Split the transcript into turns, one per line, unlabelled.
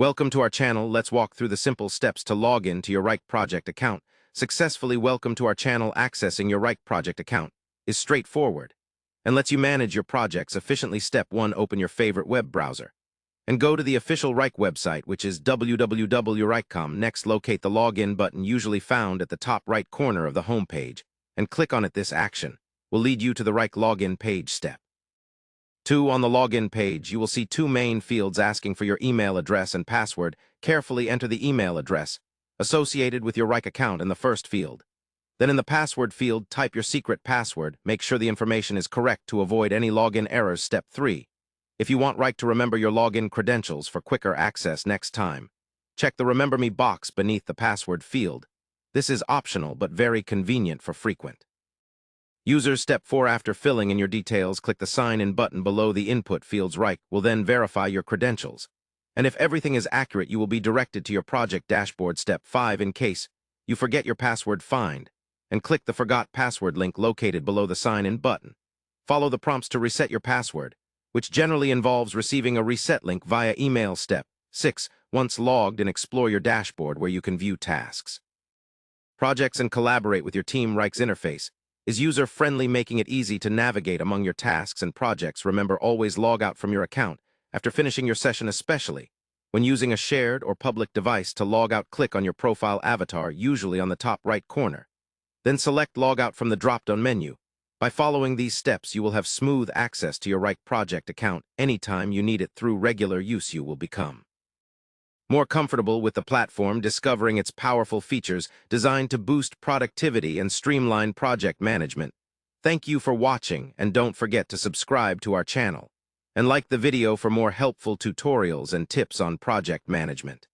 Welcome to our channel. Let's walk through the simple steps to log in to your Wrike project account. Successfully welcome to our channel. Accessing your Wrike project account is straightforward and lets you manage your projects efficiently. Step 1. Open your favorite web browser and go to the official Wrike website, which is www.wrike.com. Next, locate the login button, usually found at the top right corner of the home page, and click on it. This action will lead you to the Wrike login page. Step 2. On the login page, you will see two main fields asking for your email address and password. Carefully enter the email address associated with your Wrike account in the first field. Then in the password field, type your secret password. Make sure the information is correct to avoid any login errors. Step 3. If you want Wrike to remember your login credentials for quicker access next time, check the Remember Me box beneath the password field. This is optional but very convenient for frequent users. Step 4. After filling in your details, click the Sign In button below the input fields. Wrike will then verify your credentials, and if everything is accurate, you will be directed to your project dashboard. Step 5. In case you forget your password, find and click the Forgot Password link located below the Sign In button. Follow the prompts to reset your password, which generally involves receiving a reset link via email. Step 6. Once logged in, explore your dashboard where you can view tasks, projects, and collaborate with your team. Wrike's interface is user-friendly, making it easy to navigate among your tasks and projects. Remember, always log out from your account after finishing your session, especially when using a shared or public device. To log out, click on your profile avatar, usually on the top right corner. Then select Log Out from the drop-down menu. By following these steps, you will have smooth access to your Wrike project account anytime you need it. Through regular use, you will become more comfortable with the platform, discovering its powerful features designed to boost productivity and streamline project management. Thank you for watching, and don't forget to subscribe to our channel and like the video for more helpful tutorials and tips on project management.